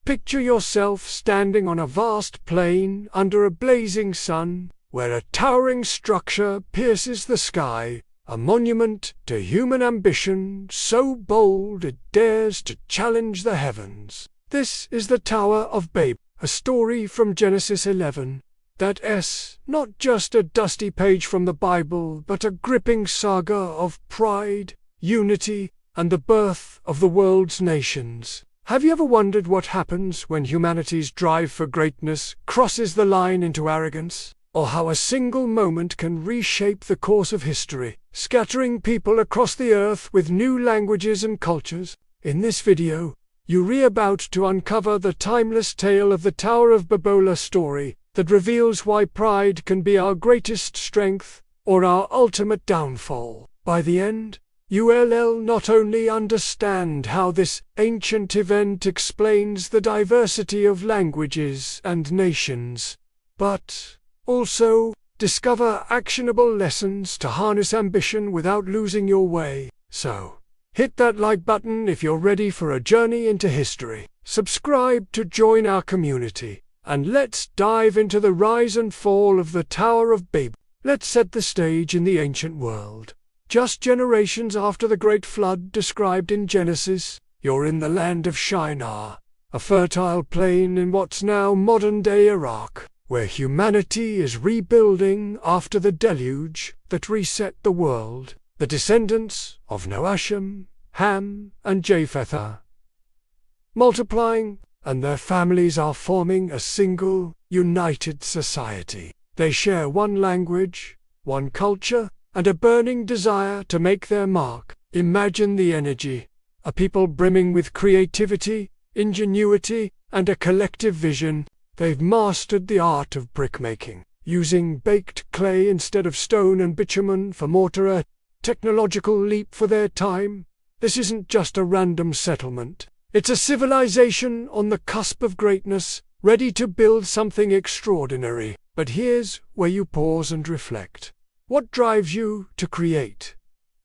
Picture yourself standing on a vast plain under a blazing sun, where a towering structure pierces the sky, a monument to human ambition so bold it dares to challenge the heavens. This is the Tower of Babel, a story from Genesis 11. That's not just a dusty page from the Bible, but a gripping saga of pride, unity, and the birth of the world's nations. Have you ever wondered what happens when humanity's drive for greatness crosses the line into arrogance? Or how a single moment can reshape the course of history, scattering people across the earth with new languages and cultures? In this video, you're about to uncover the timeless tale of the Tower of Babel story that reveals why pride can be our greatest strength or our ultimate downfall. By the end, you'll not only understand how this ancient event explains the diversity of languages and nations, but also discover actionable lessons to harness ambition without losing your way. So, hit that like button if you're ready for a journey into history. Subscribe to join our community, and let's dive into the rise and fall of the Tower of Babel. Let's set the stage in the ancient world. Just generations after the Great Flood described in Genesis, you're in the land of Shinar, a fertile plain in what's now modern-day Iraq, where humanity is rebuilding after the deluge that reset the world. The descendants of Noah, Ham, and Japheth are multiplying, and their families are forming a single, united society. They share one language, one culture, and a burning desire to make their mark. Imagine the energy, a people brimming with creativity, ingenuity, and a collective vision. They've mastered the art of brickmaking, using baked clay instead of stone and bitumen for mortar, a technological leap for their time. This isn't just a random settlement. It's a civilization on the cusp of greatness, ready to build something extraordinary. But here's where you pause and reflect. What drives you to create,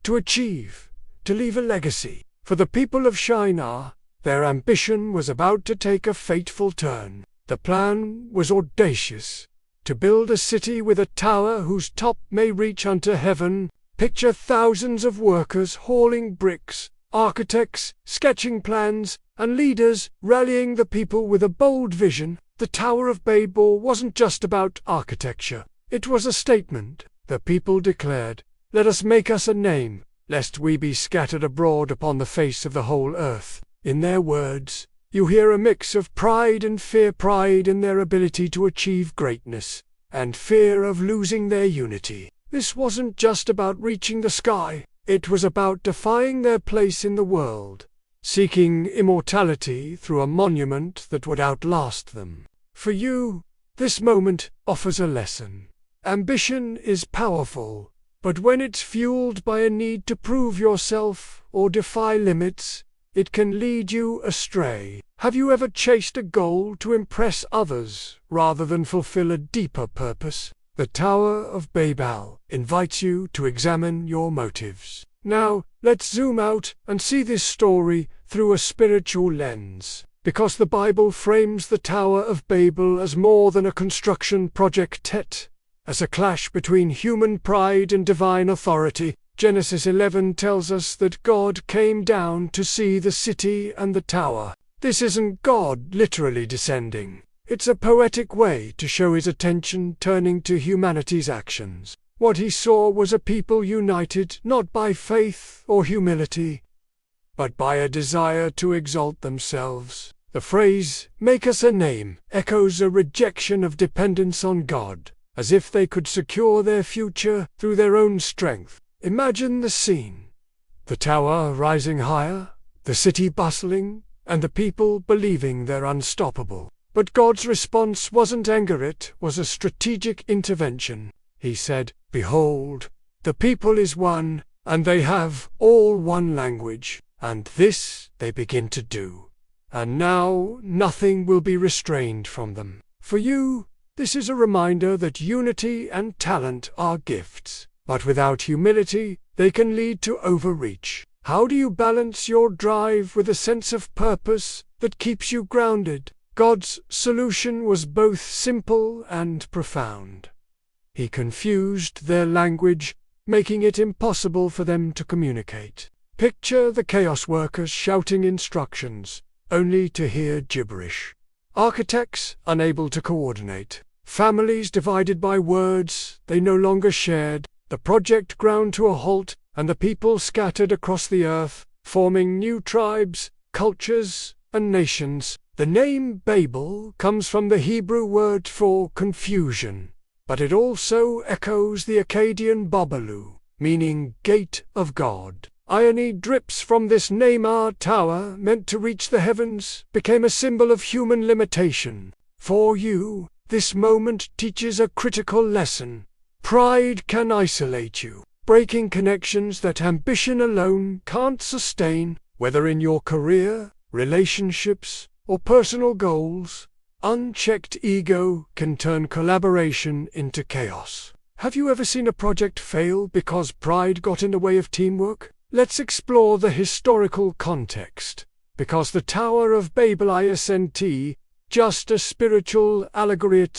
to achieve, to leave a legacy? For the people of Shinar, their ambition was about to take a fateful turn. The plan was audacious, to build a city with a tower whose top may reach unto heaven. Picture thousands of workers hauling bricks, architects sketching plans, and leaders rallying the people with a bold vision. The Tower of Babel wasn't just about architecture. It was a statement. The people declared, "Let us make us a name, lest we be scattered abroad upon the face of the whole earth." In their words, you hear a mix of pride and fear. Pride in their ability to achieve greatness, and fear of losing their unity. This wasn't just about reaching the sky. It was about defying their place in the world, seeking immortality through a monument that would outlast them. For you, this moment offers a lesson. Ambition is powerful, but when it's fueled by a need to prove yourself or defy limits, it can lead you astray. Have you ever chased a goal to impress others rather than fulfill a deeper purpose? The Tower of Babel invites you to examine your motives. Now, let's zoom out and see this story through a spiritual lens. Because the Bible frames the Tower of Babel as more than a construction project, as a clash between human pride and divine authority. Genesis 11 tells us that God came down to see the city and the tower. This isn't God literally descending. It's a poetic way to show his attention turning to humanity's actions. What he saw was a people united not by faith or humility, but by a desire to exalt themselves. The phrase, "make us a name," echoes a rejection of dependence on God, as if they could secure their future through their own strength. Imagine the scene. The tower rising higher, the city bustling, and the people believing they're unstoppable. But God's response wasn't anger, it was a strategic intervention. He said, "Behold, the people is one, and they have all one language, and this they begin to do. And now nothing will be restrained from them." For you, this is a reminder that unity and talent are gifts, but without humility, they can lead to overreach. How do you balance your drive with a sense of purpose that keeps you grounded. God's solution was both simple and profound. He confused their language, making it impossible for them to communicate. Picture the chaos workers shouting instructions, only to hear gibberish. Architects unable to coordinate. Families divided by words they no longer shared. The project ground to a halt, and the people scattered across the earth, forming new tribes, cultures, and nations. The name Babel comes from the Hebrew word for confusion, but it also echoes the Akkadian Babalu, meaning gate of God. Irony drips from this name. Our tower, meant to reach the heavens, became a symbol of human limitation. For you, this moment teaches a critical lesson. Pride can isolate you, breaking connections that ambition alone can't sustain, whether in your career, relationships, or personal goals. Unchecked ego can turn collaboration into chaos. Have you ever seen a project fail because pride got in the way of teamwork? Let's explore the historical context. Because the Tower of Babel isn't just a spiritual allegory,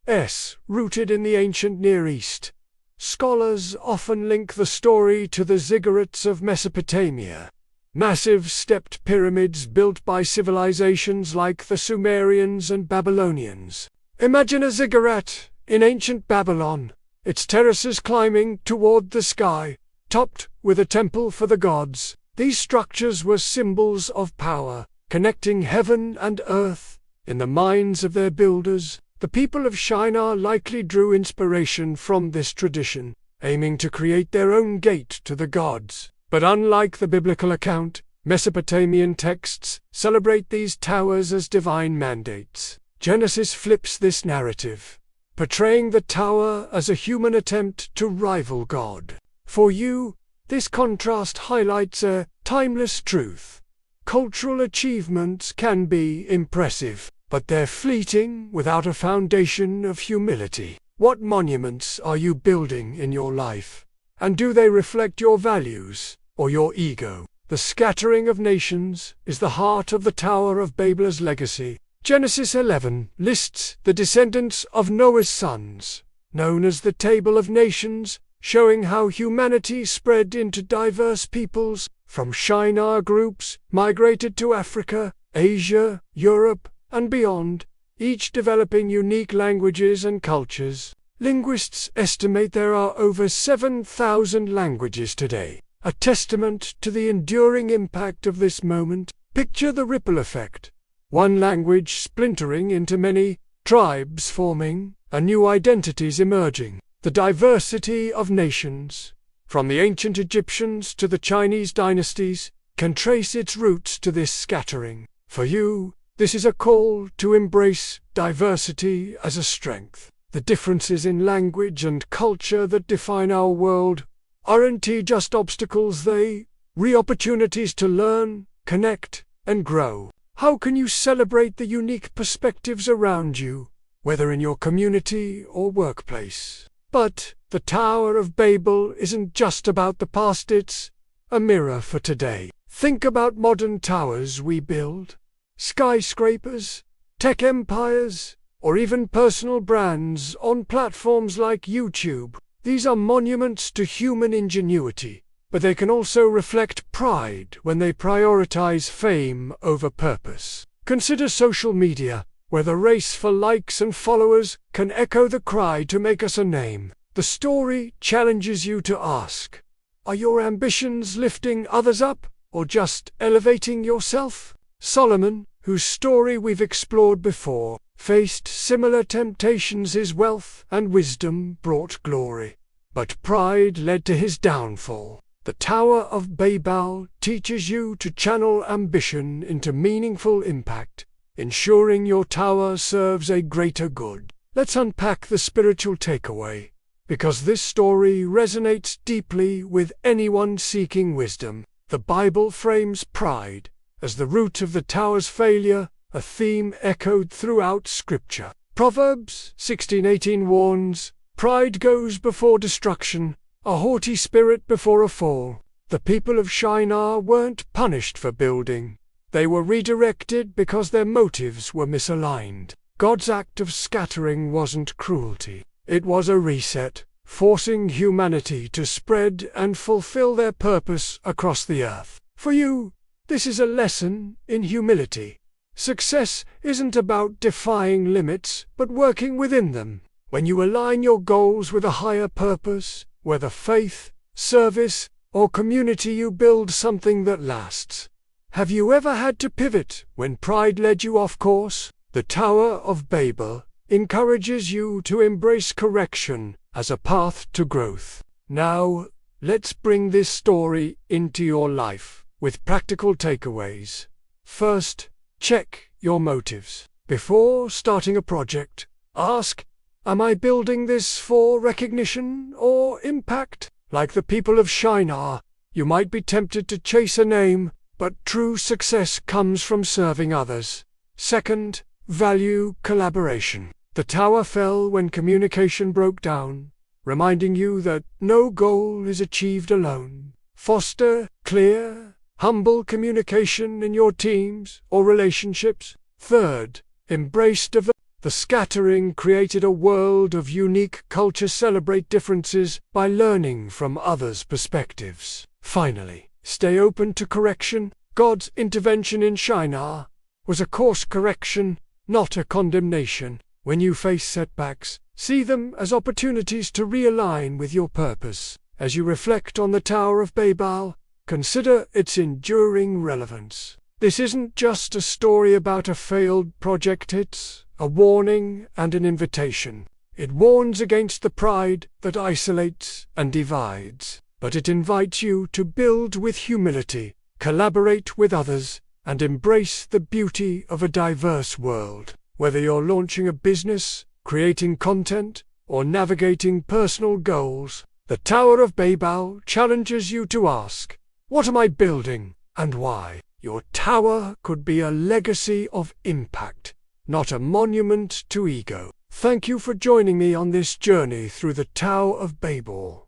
it's rooted in the ancient Near East. Scholars often link the story to the ziggurats of Mesopotamia, massive stepped pyramids built by civilizations like the Sumerians and Babylonians. Imagine a ziggurat in ancient Babylon, its terraces climbing toward the sky, topped with a temple for the gods. These structures were symbols of power, connecting heaven and earth. In the minds of their builders, the people of Shinar likely drew inspiration from this tradition, aiming to create their own gate to the gods. But unlike the biblical account, Mesopotamian texts celebrate these towers as divine mandates. Genesis flips this narrative, portraying the tower as a human attempt to rival God. For you, this contrast highlights a timeless truth. Cultural achievements can be impressive, but they're fleeting without a foundation of humility. What monuments are you building in your life? And do they reflect your values or your ego? The scattering of nations is the heart of the Tower of Babel's legacy. Genesis 11 lists the descendants of Noah's sons, known as the Table of Nations, showing how humanity spread into diverse peoples, from Shinar groups migrated to Africa, Asia, Europe, and beyond, each developing unique languages and cultures. Linguists estimate there are over 7,000 languages today, a testament to the enduring impact of this moment. Picture the ripple effect. One language splintering into many, tribes forming, and new identities emerging. The diversity of nations, from the ancient Egyptians to the Chinese dynasties, can trace its roots to this scattering. For you, this is a call to embrace diversity as a strength. The differences in language and culture that define our world aren't just obstacles, they are opportunities to learn, connect, and grow. How can you celebrate the unique perspectives around you, whether in your community or workplace? But the Tower of Babel isn't just about the past, it's a mirror for today. Think about modern towers we build. Skyscrapers, tech empires, or even personal brands on platforms like YouTube. These are monuments to human ingenuity, but they can also reflect pride when they prioritize fame over purpose. Consider social media, where the race for likes and followers can echo the cry to make us a name. The story challenges you to ask, are your ambitions lifting others up, or just elevating yourself? Solomon, whose story we've explored before, faced similar temptations. His wealth and wisdom brought glory, but pride led to his downfall. The Tower of Babel teaches you to channel ambition into meaningful impact, ensuring your tower serves a greater good. Let's unpack the spiritual takeaway, because this story resonates deeply with anyone seeking wisdom. The Bible frames pride as the root of the tower's failure, a theme echoed throughout Scripture. Proverbs 16:18 warns, "Pride goes before destruction, a haughty spirit before a fall." The people of Shinar weren't punished for building They were redirected because their motives were misaligned. God's act of scattering wasn't cruelty. It was a reset, forcing humanity to spread and fulfill their purpose across the earth. For you, this is a lesson in humility. Success isn't about defying limits, but working within them. When you align your goals with a higher purpose, whether faith, service, or community, you build something that lasts. Have you ever had to pivot when pride led you off course? The Tower of Babel encourages you to embrace correction as a path to growth. Now, let's bring this story into your life with practical takeaways. First, check your motives. Before starting a project, ask, am I building this for recognition or impact? Like the people of Shinar, you might be tempted to chase a name, but true success comes from serving others. Second, value collaboration. The tower fell when communication broke down, reminding you that no goal is achieved alone. Foster clear, humble communication in your teams or relationships. Third, embrace diversity. The scattering created a world of unique cultures. Celebrate differences by learning from others' perspectives. Finally, stay open to correction. God's intervention in Shinar was a course correction, not a condemnation. When you face setbacks, see them as opportunities to realign with your purpose. As you reflect on the Tower of Babel, consider its enduring relevance. This isn't just a story about a failed project, it's a warning and an invitation. It warns against the pride that isolates and divides, but it invites you to build with humility, collaborate with others, and embrace the beauty of a diverse world. Whether you're launching a business, creating content, or navigating personal goals, the Tower of Babel challenges you to ask, what am I building, and why? Your tower could be a legacy of impact, not a monument to ego. Thank you for joining me on this journey through the Tower of Babel.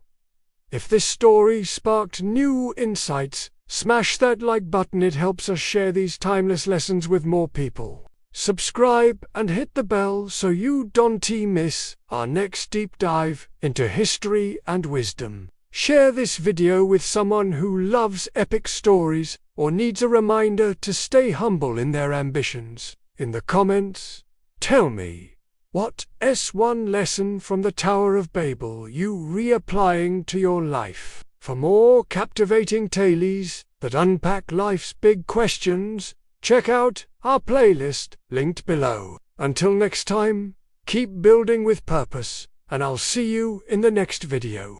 If this story sparked new insights, smash that like button. It helps us share these timeless lessons with more people. Subscribe and hit the bell so you don't miss our next deep dive into history and wisdom. Share this video with someone who loves epic stories or needs a reminder to stay humble in their ambitions. In the comments, tell me, what S1 lesson from the Tower of Babel you reapplying to your life? For more captivating tales that unpack life's big questions, check out our playlist linked below. Until next time, keep building with purpose, and I'll see you in the next video.